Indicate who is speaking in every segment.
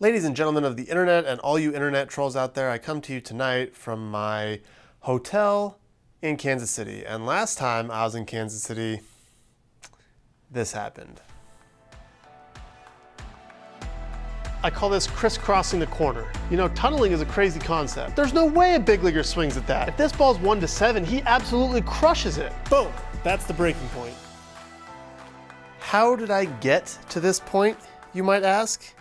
Speaker 1: Ladies and gentlemen of the internet and all you internet trolls out there, I come to you tonight from my hotel in Kansas City. And last time I was in Kansas City, this happened. I call this crisscrossing the corner. You know, tunneling is a crazy concept. There's no way a big leaguer swings at that. If this ball's 1-7, he absolutely crushes it. Boom, that's the breaking point. How did I get to this point, you might ask?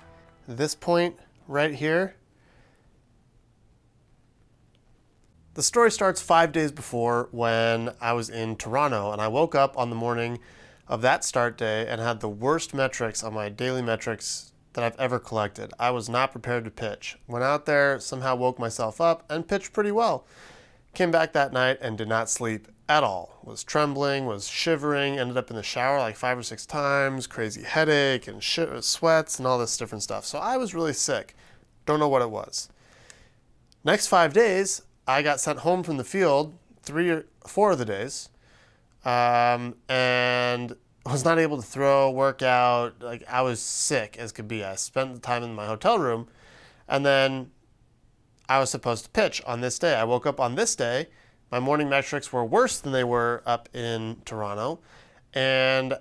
Speaker 1: This point right here. The story starts 5 days before when I was in Toronto, and I woke up on the morning of that start day and had the worst metrics on my daily metrics that I've ever collected. I was not prepared to pitch. Went out there, somehow woke myself up and pitched pretty well. Came back that night and did not sleep at all. Was trembling, was shivering, ended up in the shower like 5 or 6 times, crazy headache and sweats and all this different stuff. So I was really sick. Don't know what it was. Next 5 days, I got sent home from the field 3 or 4 of the days, and was not able to throw, work out. Like, I was sick as could be. I spent the time in my hotel room, and then I was supposed to pitch on this day. I woke up on this day. My morning metrics were worse than they were up in Toronto. And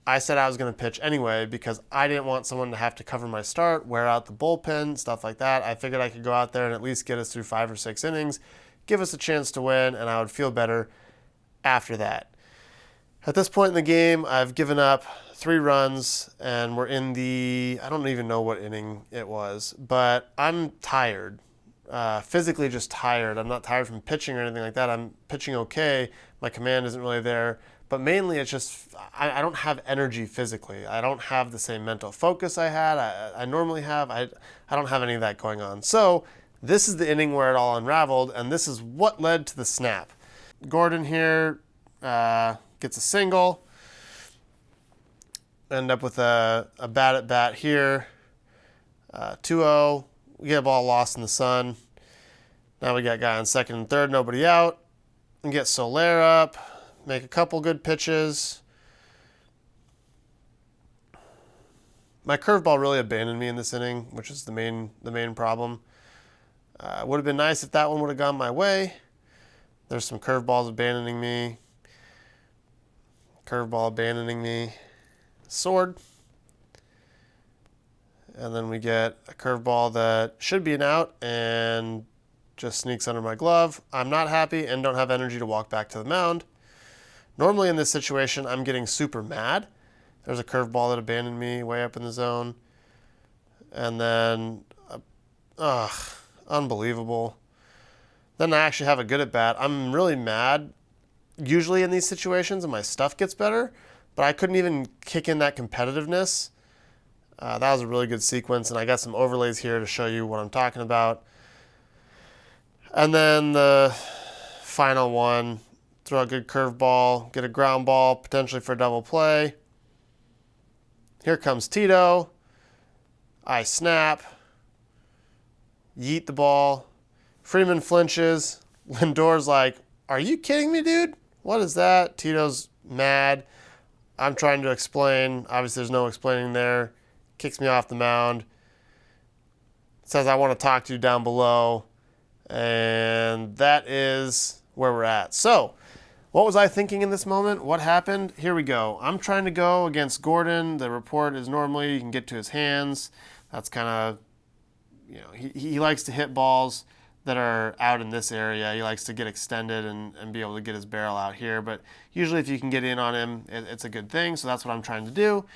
Speaker 1: I said I was going to pitch anyway because I didn't want someone to have to cover my start, wear out the bullpen, stuff like that. I figured I could go out there and at least get us through 5 or 6 innings, give us a chance to win, and I would feel better after that. At this point in the game, I've given up 3 runs, and we're in the, I don't even know what inning it was, but I'm tired. Physically just tired. I'm not tired from pitching or anything like that. I'm pitching okay. My command isn't really there. But mainly it's just, I don't have energy physically. I don't have the same mental focus I had. I normally have. I don't have any of that going on. So this is the inning where it all unraveled, and this is what led to the snap. Gordon here gets a single. End up with a bat at bat here. 2-0. We get a ball lost in the sun. Now we got guy on second and third, nobody out. And get Soler up, make a couple good pitches. My curveball really abandoned me in this inning, which is the main problem. Would have been nice if that one would have gone my way. There's some curveballs abandoning me. Curveball abandoning me. Sword. And then we get a curveball that should be an out and just sneaks under my glove. I'm not happy and don't have energy to walk back to the mound. Normally in this situation, I'm getting super mad. There's a curveball that abandoned me way up in the zone. And then, unbelievable. Then I actually have a good at bat. I'm really mad usually in these situations and my stuff gets better, but I couldn't even kick in that competitiveness. That was a really good sequence, and I got some overlays here to show you what I'm talking about. And then the final one, throw a good curveball, get a ground ball, potentially for a double play. Here comes Tito. I snap. Yeet the ball. Freeman flinches. Lindor's like, "Are you kidding me, dude? What is that?" Tito's mad. I'm trying to explain. Obviously, there's no explaining there. Kicks me off the mound. Says, "I want to talk to you down below." And that is where we're at. So, what was I thinking in this moment? What happened? Here we go. I'm trying to go against Gordon. The report is normally you can get to his hands. That's kind of, he likes to hit balls that are out in this area. He likes to get extended and be able to get his barrel out here. But usually if you can get in on him, it's a good thing. So that's what I'm trying to do.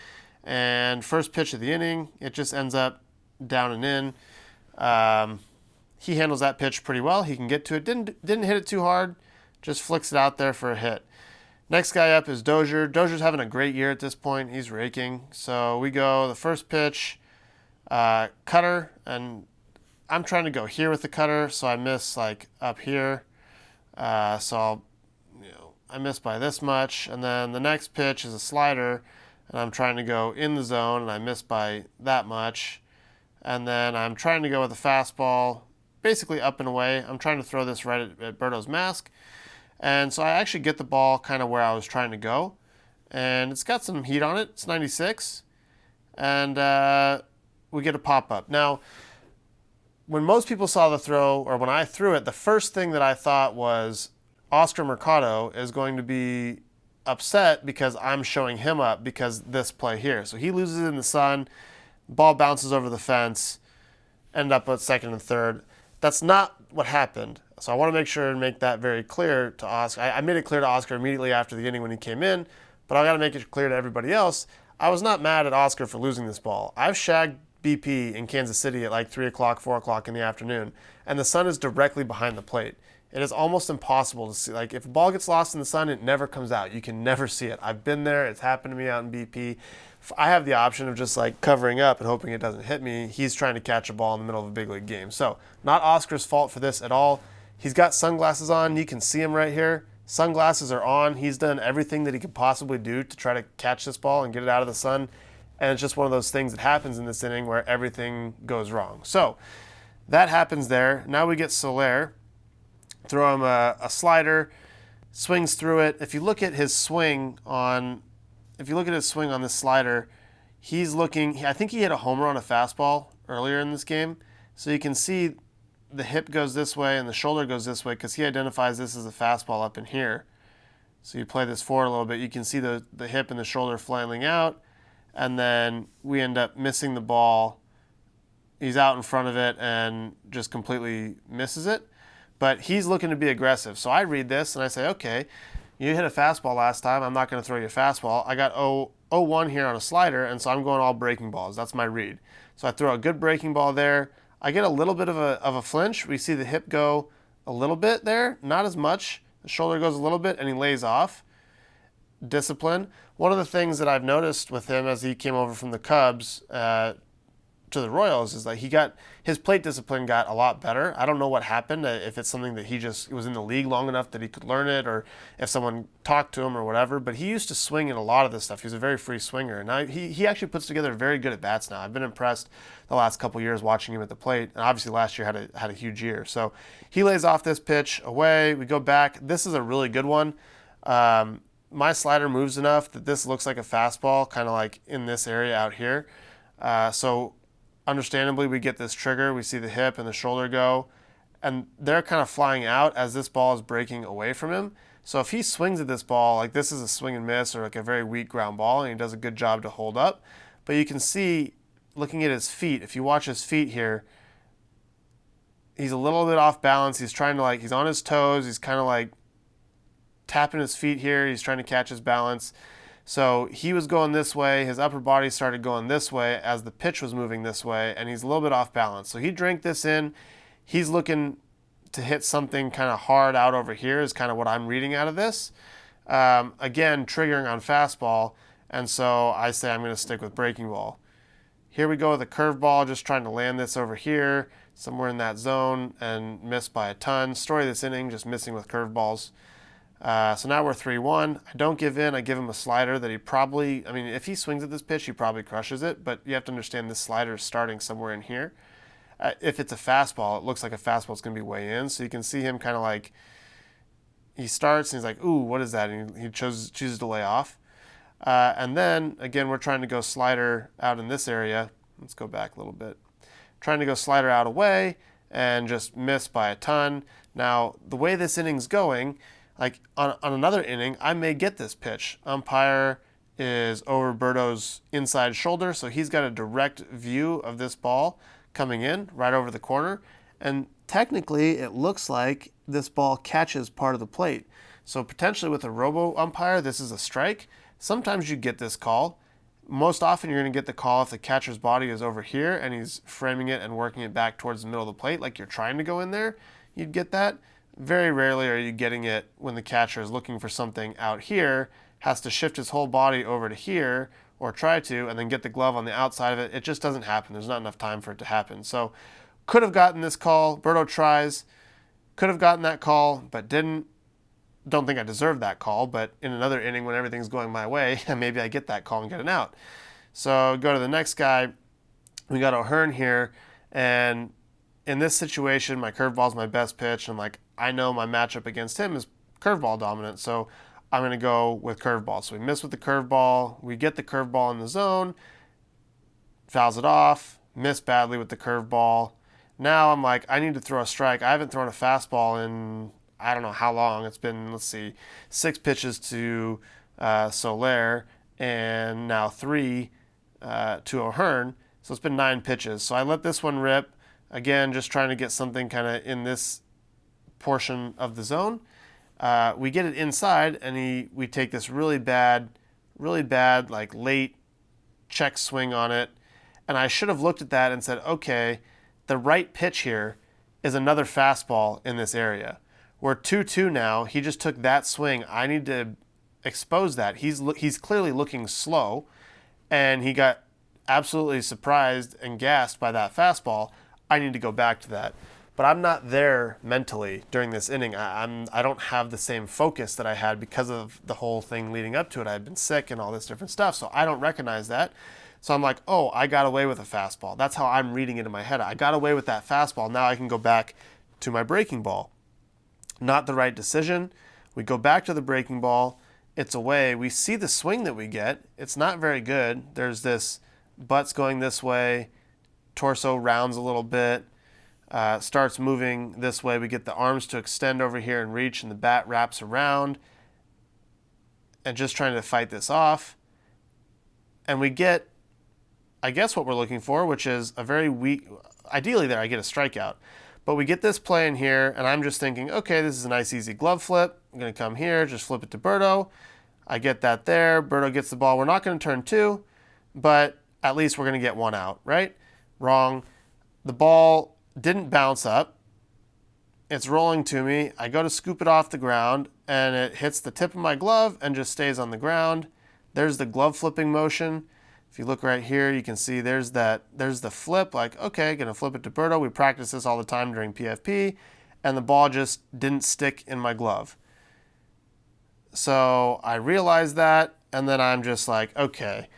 Speaker 1: And first pitch of the inning, it just ends up down and in. He handles that pitch pretty well. He can get to it. Didn't hit it too hard. Just flicks it out there for a hit. Next guy up is Dozier. Dozier's having a great year at this point. He's raking. So we go the first pitch, cutter, and I'm trying to go here with the cutter, so I miss like up here. So I miss by this much. And then the next pitch is a slider, and I'm trying to go in the zone, and I miss by that much. And then I'm trying to go with a fastball, basically up and away. I'm trying to throw this right at Berto's mask. And so I actually get the ball kind of where I was trying to go. And it's got some heat on it. It's 96. And we get a pop-up. Now, when most people saw the throw, or when I threw it, the first thing that I thought was Oscar Mercado is going to be upset because I'm showing him up because this play here. So he loses in the sun, ball bounces over the fence, end up at second and third. That's not what happened. So I want to make sure and make that very clear to Oscar. I made it clear to Oscar immediately after the inning when he came in, but I got to make it clear to everybody else. I was not mad at Oscar for losing this ball. I've shagged BP in Kansas City at like 3 o'clock, 4 o'clock in the afternoon, and the sun is directly behind the plate. It is almost impossible to see. Like, if a ball gets lost in the sun, it never comes out. You can never see it. I've been there. It's happened to me out in BP. I have the option of just like covering up and hoping it doesn't hit me. He's trying to catch a ball in the middle of a big league game. So not Oscar's fault for this at all. He's got sunglasses on. You can see him right here. Sunglasses are on. He's done everything that he could possibly do to try to catch this ball and get it out of the sun. And it's just one of those things that happens in this inning where everything goes wrong. So that happens there. Now we get Soler. Throw him a slider, swings through it. If you look at his swing on this slider, he's looking. I think he hit a homer on a fastball earlier in this game. So you can see the hip goes this way and the shoulder goes this way because he identifies this as a fastball up in here. So you play this forward a little bit. You can see the hip and the shoulder flailing out, and then we end up missing the ball. He's out in front of it and just completely misses it. But he's looking to be aggressive. So I read this and I say, okay, you hit a fastball last time. I'm not going to throw you a fastball. I got 0-1 here on a slider, and so I'm going all breaking balls. That's my read. So I throw a good breaking ball there. I get a little bit of a flinch. We see the hip go a little bit there, not as much. The shoulder goes a little bit, and he lays off. Discipline. One of the things that I've noticed with him as he came over from the Cubs to the Royals is that his plate discipline got a lot better. I don't know what happened, if it's something that he just was in the league long enough that he could learn it, or if someone talked to him or whatever, but he used to swing in a lot of this stuff. He was a very free swinger. Now he actually puts together very good at bats now. I've been impressed the last couple years watching him at the plate, and obviously last year had a huge year. So he lays off this pitch away. We go back. This is a really good one. My slider moves enough that this looks like a fastball, kind of like in this area out here. So understandably, we get this trigger. We see the hip and the shoulder go, and they're kind of flying out as this ball is breaking away from him. So if he swings at this ball, like this is a swing and miss or like a very weak ground ball, and he does a good job to hold up. But you can see, looking at his feet, if you watch his feet here, he's a little bit off balance. He's trying to he's on his toes. He's kind of like tapping his feet here. He's trying to catch his balance. So he was going this way, his upper body started going this way as the pitch was moving this way, and he's a little bit off balance. So he drank this in. He's looking to hit something kind of hard out over here is kind of what I'm reading out of this. Again, triggering on fastball, and so I say I'm going to stick with breaking ball. Here we go with a curveball, just trying to land this over here, somewhere in that zone, and miss by a ton. Story of this inning, just missing with curveballs. So now we're 3-1. I don't give in. I give him a slider that if he swings at this pitch, he probably crushes it, but you have to understand this slider is starting somewhere in here. If it's a fastball, it looks like a fastball is going to be way in, so you can see him kind of like, he starts and he's like, ooh, what is that? And he chooses to lay off. And then, again, we're trying to go slider out in this area. Let's go back a little bit. Trying to go slider out away and just miss by a ton. Now, the way this inning's going, like on another inning, I may get this pitch. Umpire is over Berto's inside shoulder, so he's got a direct view of this ball coming in right over the corner. And technically, it looks like this ball catches part of the plate. So potentially with a robo umpire, this is a strike. Sometimes you get this call. Most often you're going to get the call if the catcher's body is over here and he's framing it and working it back towards the middle of the plate, like you're trying to go in there. You'd get that. Very rarely are you getting it when the catcher is looking for something out here, has to shift his whole body over to here, or try to, and then get the glove on the outside of it. It just doesn't happen. There's not enough time for it to happen. So could have gotten this call. Berto tries. Could have gotten that call, but didn't. Don't think I deserved that call, but in another inning when everything's going my way, maybe I get that call and get an out. So go to the next guy. We got O'Hearn here, and in this situation, my curveball is my best pitch, and I know my matchup against him is curveball dominant, so I'm going to go with curveball. So we miss with the curveball. We get the curveball in the zone, fouls it off, missed badly with the curveball. Now I'm like, I need to throw a strike. I haven't thrown a fastball in I don't know how long. It's been, let's see, 6 pitches to Soler and now 3 to O'Hearn. So it's been 9 pitches. So I let this one rip. Again, just trying to get something kind of in this portion of the zone. We get it inside, and we take this really bad, like late check swing on it. And I should have looked at that and said, okay, the right pitch here is another fastball in this area. We're 2-2 now. He just took that swing. I need to expose that. He's clearly looking slow, and he got absolutely surprised and gassed by that fastball. I need to go back to that. But I'm not there mentally during this inning. I don't have the same focus that I had because of the whole thing leading up to it. I had been sick and all this different stuff, so I don't recognize that. So I'm like, oh, I got away with a fastball. That's how I'm reading it in my head. I got away with that fastball. Now I can go back to my breaking ball. Not the right decision. We go back to the breaking ball. It's away. We see the swing that we get. It's not very good. There's this butts going this way. Torso rounds a little bit. Starts moving this way. We get the arms to extend over here and reach, and the bat wraps around. And just trying to fight this off. And we get, I guess, what we're looking for, which is a very weak, ideally there I get a strikeout. But we get this play in here, and I'm just thinking, okay, this is a nice easy glove flip. I'm going to come here, just flip it to Berto. I get that there. Berto gets the ball. We're not going to turn 2, but at least we're going to get 1 out, right? Wrong. The ball didn't bounce up. It's rolling to me. I go to scoop it off the ground, and it hits the tip of my glove and just stays on the ground. There's the glove flipping motion. If you look right here, you can see there's the flip, like, okay, gonna flip it to Berto. We practice this all the time during PFP, and the ball just didn't stick in my glove. So I realized that, and then I'm just like, okay,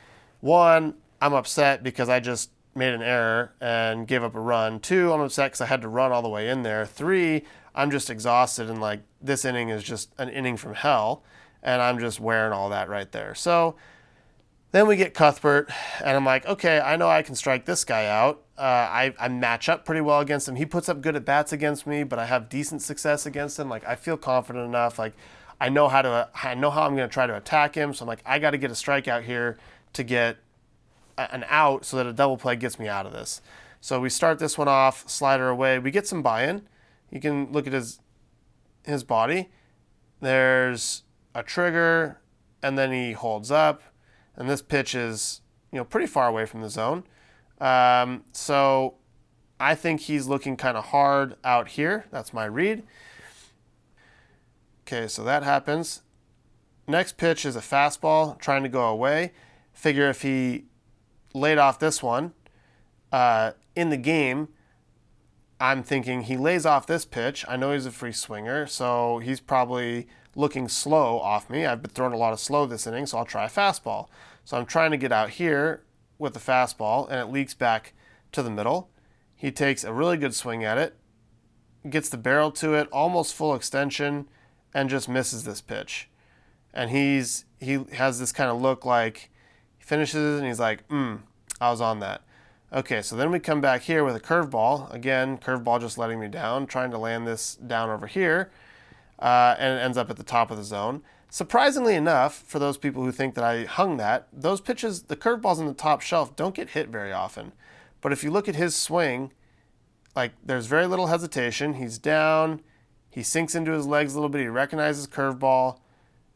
Speaker 1: 1, I'm upset because I just made an error and gave up a run. 2, I'm upset because I had to run all the way in there. 3, I'm just exhausted, and like this inning is just an inning from hell, and I'm just wearing all that right there. So then we get Cuthbert, and I'm like, okay, I know I can strike this guy out. I match up pretty well against him. He puts up good at-bats against me, but I have decent success against him. Like, I feel confident enough. Like, I know how I'm going to try to attack him. So I'm like, I got to get a strikeout here to get an out so that a double play gets me out of this. So we start this one off, slider away. We get some buy-in. You can look at his body. There's a trigger, and then he holds up. And this pitch is, pretty far away from the zone. So I think he's looking kind of hard out here. That's my read. Okay, so that happens. Next pitch is a fastball trying to go away. Figure if he laid off this one in the game, I'm thinking he lays off this pitch. I know he's a free swinger, so he's probably looking slow off me. I've been throwing a lot of slow this inning, so I'll try a fastball. So I'm trying to get out here with the fastball, and it leaks back to the middle. He takes a really good swing at it, gets the barrel to it, almost full extension, and just misses this pitch. And he has this kind of look like he finishes and he's like, I was on that. Okay, so then we come back here with a curveball. Again, curveball just letting me down, trying to land this down over here, and it ends up at the top of the zone. Surprisingly enough, for those people who think that I hung that, those pitches, the curveballs on the top shelf, don't get hit very often. But if you look at his swing, like there's very little hesitation. He's down, he sinks into his legs a little bit, he recognizes curveball,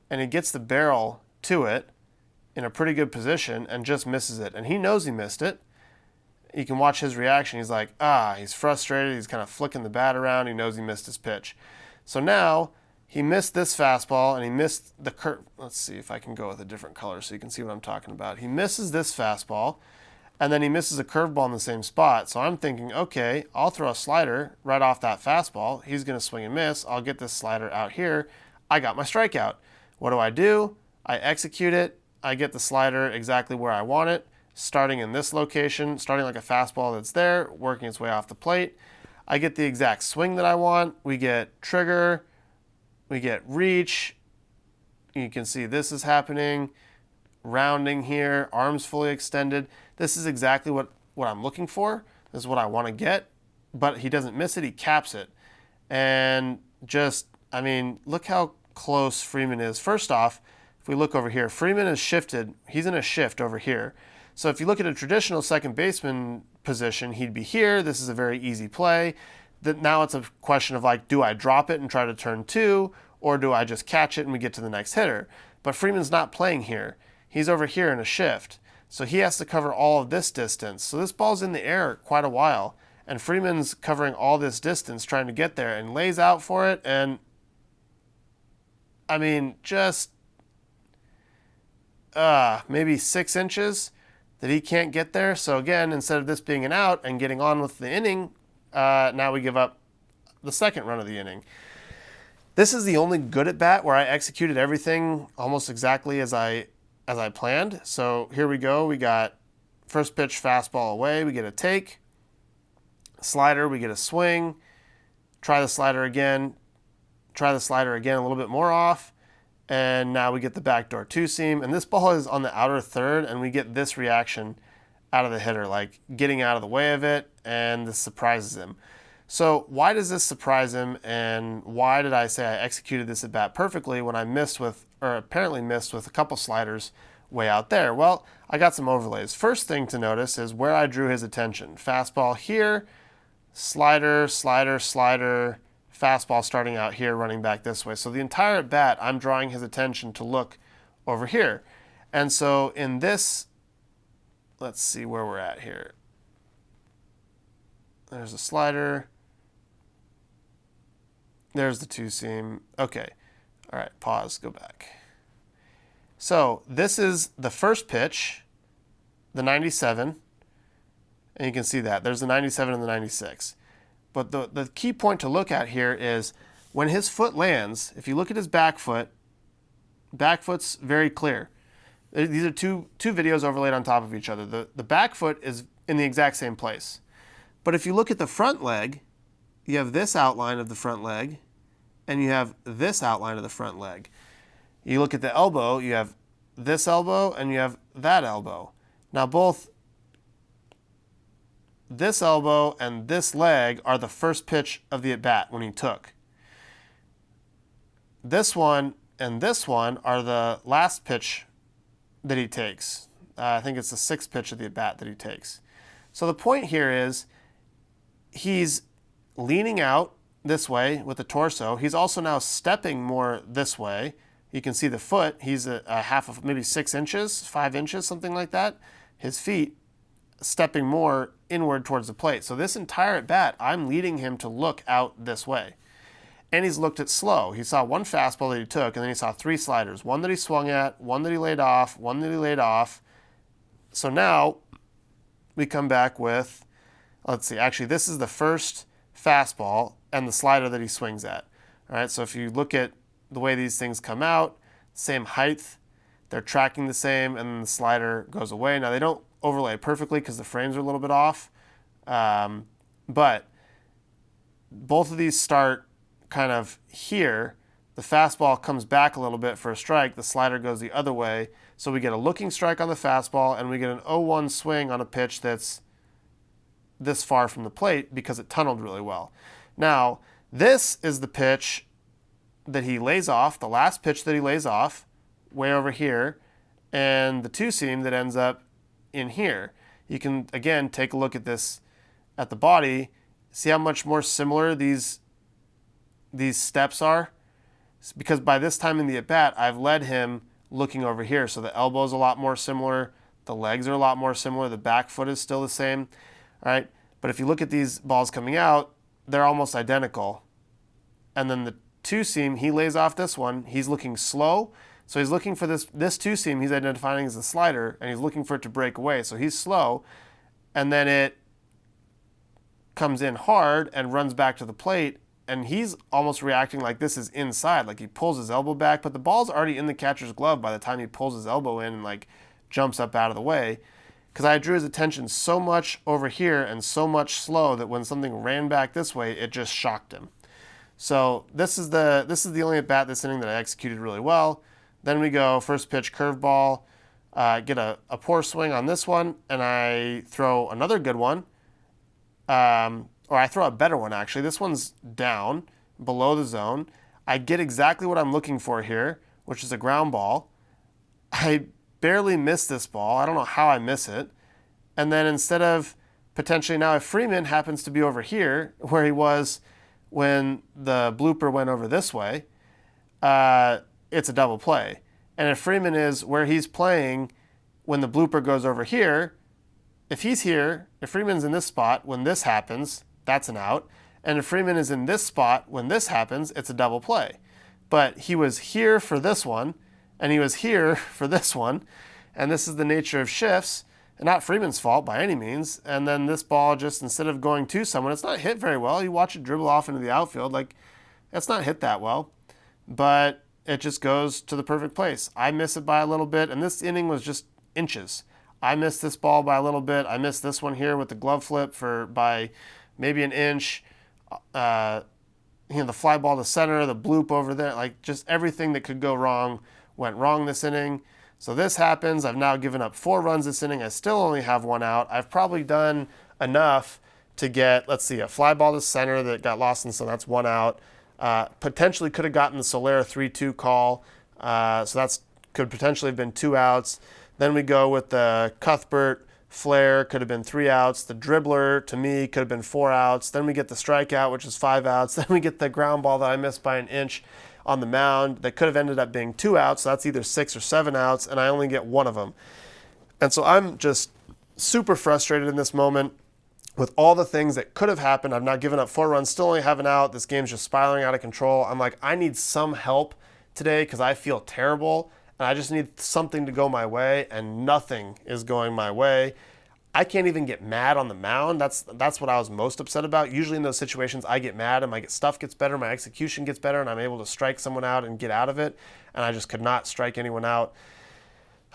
Speaker 1: and he gets the barrel to it in a pretty good position and just misses it. And he knows he missed it. You can watch his reaction. He's like, he's frustrated. He's kind of flicking the bat around. He knows he missed his pitch. So now he missed this fastball and he missed the curve. Let's see if I can go with a different color so you can see what I'm talking about. He misses this fastball and then he misses a curveball in the same spot. So I'm thinking, okay, I'll throw a slider right off that fastball. He's going to swing and miss. I'll get this slider out here. I got my strikeout. What do? I execute it. I get the slider exactly where I want it, starting in this location, starting like a fastball that's there, working its way off the plate. I get the exact swing that I want. We get trigger, we get reach. You can see this is happening. Rounding here, arms fully extended. This is exactly what what I'm looking for. This is what I want to get. But he doesn't miss it. He caps it. And just, I mean, look how close Freeman is. First off, if we look over here, Freeman is shifted. He's in a shift over here. So if you look at a traditional second baseman position, he'd be here. This is a very easy play. That now it's a question of like, do I drop it and try to turn two, or do I just catch it and we get to the next hitter? But Freeman's not playing here. He's over here in a shift. So he has to cover all of this distance. So this ball's in the air quite a while. And Freeman's covering all this distance trying to get there and lays out for it. And I mean, just maybe 6 inches that he can't get there. So again, instead of this being an out and getting on with the inning, now we give up the second run of the inning. This is the only good at bat where I executed everything almost exactly as I planned. So here we go. We got first pitch fastball away. We get a take. Slider, we get a swing. Try the slider again. Try the slider again, a little bit more off. And now we get the backdoor two seam. And this ball is on the outer third, and we get this reaction out of the hitter, like getting out of the way of it, and this surprises him. So why does this surprise him, and why did I say I executed this at bat perfectly when I missed with, or apparently missed with a couple sliders way out there? Well, I got some overlays. First thing to notice is where I drew his attention. Fastball here, slider, slider, slider, fastball starting out here, running back this way. So the entire at bat, I'm drawing his attention to look over here. And so in this, let's see where we're at here. There's a slider. There's the two seam. Okay. All right, pause, go back. So this is the first pitch, the 97. And you can see that. There's the 97 and the 96. But the key point to look at here is when his foot lands, if you look at his back foot's very clear. These are two videos overlaid on top of each other. The back foot is in the exact same place. But if you look at the front leg, you have this outline of the front leg, and you have this outline of the front leg. You look at the elbow, you have this elbow, and you have that elbow. Now both this elbow and this leg are the first pitch of the at-bat when he took. This one and this one are the last pitch that he takes. I think it's the sixth pitch of the at-bat that he takes. So the point here is he's leaning out this way with the torso. He's also now stepping more this way. You can see the foot. He's a half of maybe 6 inches, 5 inches, something like that. His feet stepping more inward towards the plate. So this entire at bat, I'm leading him to look out this way. And he's looked at slow. He saw one fastball that he took, and then he saw 3 sliders. One that he swung at, one that he laid off, one that he laid off. So now we come back with, let's see, actually this is the first fastball and the slider that he swings at. All right, so if you look at the way these things come out, same height, they're tracking the same, and then the slider goes away. Now they don't overlay perfectly because the frames are a little bit off, but both of these start kind of here. The fastball comes back a little bit for a strike. The slider goes the other way. So we get a looking strike on the fastball, and we get an 0-1 swing on a pitch that's this far from the plate because it tunneled really well. Now, this is the pitch that he lays off, the last pitch that he lays off, way over here, and the two seam that ends up in here. You can, again, take a look at this at the body, see how much more similar these steps are? Because by this time in the at-bat, I've led him looking over here. So the elbow's a lot more similar, the legs are a lot more similar, the back foot is still the same. All right, but if you look at these balls coming out, they're almost identical. And then the two seam, he lays off this one. He's looking slow. So he's looking for this two seam he's identifying as the slider, and he's looking for it to break away. So he's slow, and then it comes in hard and runs back to the plate, and he's almost reacting like this is inside, like he pulls his elbow back, but the ball's already in the catcher's glove by the time he pulls his elbow in and like jumps up out of the way. Because I drew his attention so much over here and so much slow that when something ran back this way, it just shocked him. So this is the only at bat this inning that I executed really well. Then we go first pitch curveball. get a poor swing on this one, and I throw another good one, or I throw a better one actually. This one's down below the zone. I get exactly what I'm looking for here, which is a ground ball. I barely miss this ball. I don't know how I miss it. And then instead of potentially now if Freeman happens to be over here where he was when the blooper went over this way, it's a double play. And if Freeman is where he's playing when the blooper goes over here, if he's here, if Freeman's in this spot when this happens, that's an out. And if Freeman is in this spot when this happens, it's a double play. But he was here for this one, and he was here for this one, and this is the nature of shifts, and not Freeman's fault by any means. And then this ball just, instead of going to someone, it's not hit very well. You watch it dribble off into the outfield, like, it's not hit that well. But it just goes to the perfect place. I miss it by a little bit, and this inning was just inches. I missed this ball by a little bit. I missed this one here with the glove flip by maybe an inch. The fly ball to center, the bloop over there, like just everything that could go wrong went wrong this inning. So this happens. I've now given up 4 runs this inning. I still only have 1 out. I've probably done enough to get, let's see, a fly ball to center that got lost, and so that's 1 out. Potentially could have gotten the Soler 3-2 call. So that's could potentially have been 2 outs. Then we go with the Cuthbert flare, could have been 3 outs. The dribbler, to me, could have been 4 outs. Then we get the strikeout, which is 5 outs. Then we get the ground ball that I missed by an inch on the mound that could have ended up being 2 outs. So that's either 6 or 7 outs, and I only get 1 of them. And so I'm just super frustrated in this moment with all the things that could have happened. I've now given up 4 runs, still only have an out. This game's just spiraling out of control. I'm like, I need some help today because I feel terrible, and I just need something to go my way, and nothing is going my way. I can't even get mad on the mound. That's what I was most upset about. Usually in those situations, I get mad and my stuff gets better, my execution gets better, and I'm able to strike someone out and get out of it, and I just could not strike anyone out.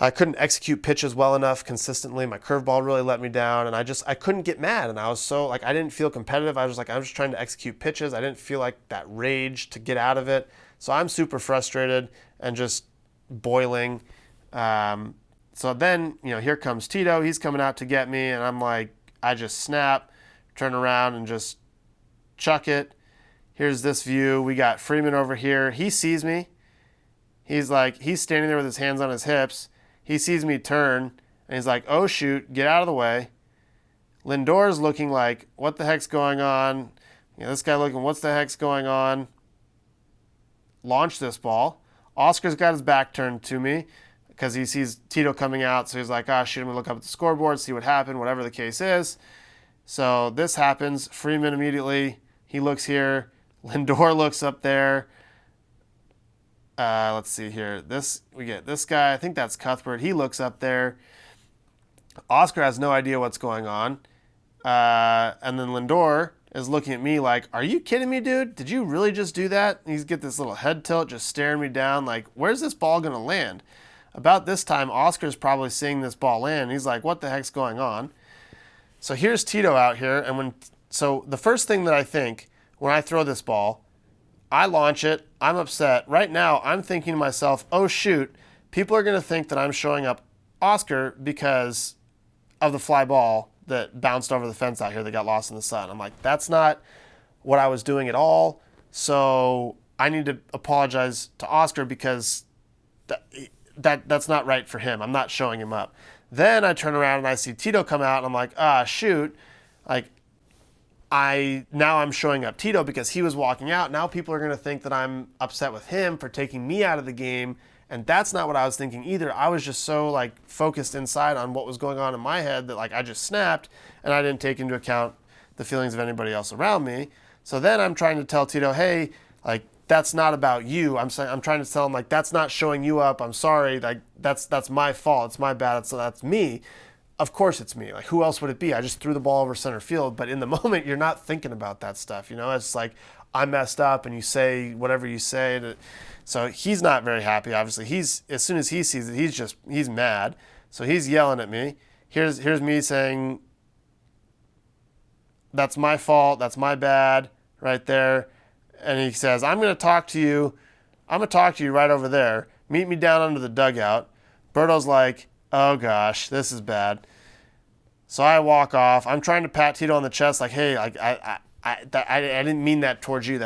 Speaker 1: I couldn't execute pitches well enough consistently. My curveball really let me down, and I couldn't get mad, and I was so, I didn't feel competitive. I was just trying to execute pitches. I didn't feel like that rage to get out of it. So I'm super frustrated and just boiling. So then, here comes Tito. He's coming out to get me, and I'm like, I just snap, turn around, and just chuck it. Here's this view. We got Freeman over here. He sees me. He's standing there with his hands on his hips. He sees me turn, and he's like, oh, shoot, get out of the way. Lindor's looking like, what the heck's going on? This guy looking, what's the heck's going on? Launch this ball. Oscar's got his back turned to me because he sees Tito coming out, so he's like, shoot, I'm going to look up at the scoreboard, see what happened, whatever the case is. So this happens. Freeman immediately, he looks here. Lindor looks up there. Let's see here. We get this guy. I think that's Cuthbert. He looks up there. Oscar has no idea what's going on. And then Lindor is looking at me like, are you kidding me, dude? Did you really just do that? And he's got this little head tilt just staring me down like, where's this ball going to land? About this time, Oscar's probably seeing this ball land. He's like, what the heck's going on? So here's Tito out here. And so the first thing that I think when I throw this ball, I launch it. I'm upset. Right now, I'm thinking to myself, oh, shoot, people are going to think that I'm showing up Oscar because of the fly ball that bounced over the fence out here that got lost in the sun. I'm like, that's not what I was doing at all. So I need to apologize to Oscar because that's not right for him. I'm not showing him up. Then I turn around and I see Tito come out, and I'm like, shoot. Now I'm showing up Tito because he was walking out. Now people are going to think that I'm upset with him for taking me out of the game, and that's not what I was thinking either. I was just so focused inside on what was going on in my head that I just snapped, and I didn't take into account the feelings of anybody else around me. So then I'm trying to tell Tito, hey, that's not about you. I'm trying to tell him that's not showing you up. I'm sorry. That's my fault. It's my bad. So that's me. Of course it's me. Who else would it be? I just threw the ball over center field. But in the moment, you're not thinking about that stuff. It's I messed up, and you say whatever you say. So he's not very happy. Obviously, as soon as he sees it, he's mad. So he's yelling at me. Here's me saying, that's my fault. That's my bad right there. And he says, I'm going to talk to you. I'm going to talk to you right over there. Meet me down under the dugout. Berto's like, Oh gosh, this is bad. So I walk off. I'm trying to pat Tito on the chest, like, hey, like I didn't mean that towards you.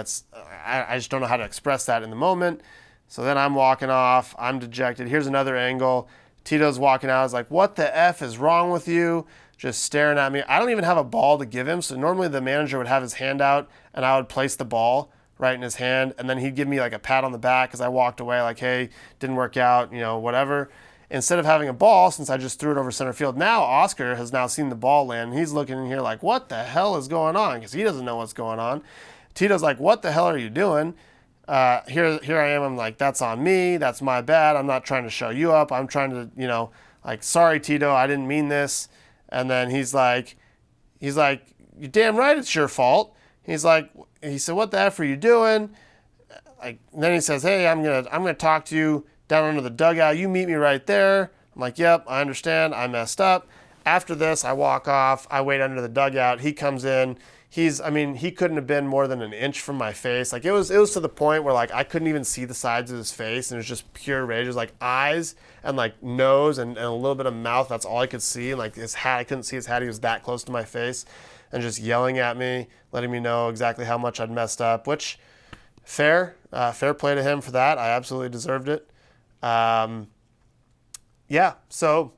Speaker 1: I just don't know how to express that in the moment. So then I'm walking off. I'm dejected. Here's another angle. Tito's walking out. I was like, what the F is wrong with you? Just staring at me. I don't even have a ball to give him. So normally the manager would have his hand out and I would place the ball right in his hand. And then he'd give me like a pat on the back as I walked away, like, hey, didn't work out, whatever. Instead of having a ball, since I just threw it over center field, now Oscar has now seen the ball land. And he's looking in here like, what the hell is going on? Because he doesn't know what's going on. Tito's like, what the hell are you doing? Here I am. I'm like, that's on me. That's my bad. I'm not trying to show you up. I'm trying to, sorry, Tito, I didn't mean this. And then he's like, you're damn right it's your fault. He said, what the F are you doing? And then he says, hey, I'm gonna talk to you down under the dugout. You meet me right there. I'm like, yep, I understand. I messed up. After this, I walk off. I wait under the dugout. He comes in. He couldn't have been more than an inch from my face. Like it was to the point where like I couldn't even see the sides of his face, and it was just pure rage. It was like eyes and like nose and a little bit of mouth. That's all I could see. And like his hat, I couldn't see his hat. He was that close to my face, and just yelling at me, letting me know exactly how much I'd messed up. Which fair play to him for that. I absolutely deserved it. So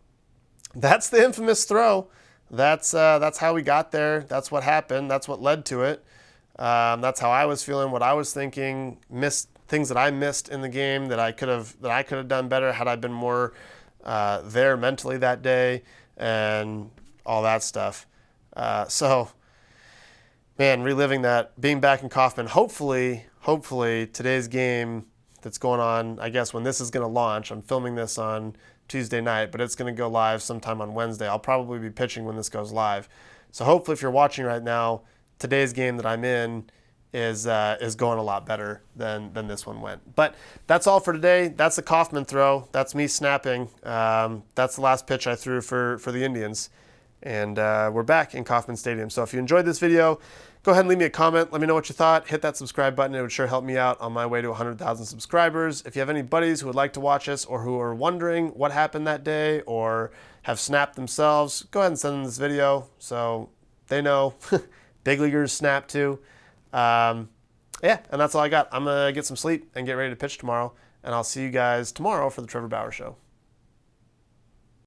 Speaker 1: that's the infamous throw. That's how we got there. That's what happened. That's what led to it. That's how I was feeling, what I was thinking, missed things that I missed in the game that I could have done better had I been more there mentally that day and all that stuff. Man, reliving that, being back in Kauffman, hopefully today's game that's going on, I guess when this is going to launch, I'm filming this on Tuesday night, but it's going to go live sometime on Wednesday. I'll probably be pitching when this goes live. So hopefully if you're watching right now, today's game that I'm in is going a lot better than this one went. But that's all for today. That's the Kauffman throw. That's me snapping. That's the last pitch I threw for the Indians. And we're back in Kauffman Stadium. So if you enjoyed this video, go ahead and leave me a comment. Let me know what you thought. Hit that subscribe button. It would sure help me out on my way to 100,000 subscribers. If you have any buddies who would like to watch us or who are wondering what happened that day or have snapped themselves, go ahead and send them this video so they know. Big leaguers snap too. And that's all I got. I'm going to get some sleep and get ready to pitch tomorrow. And I'll see you guys tomorrow for the Trevor Bauer Show.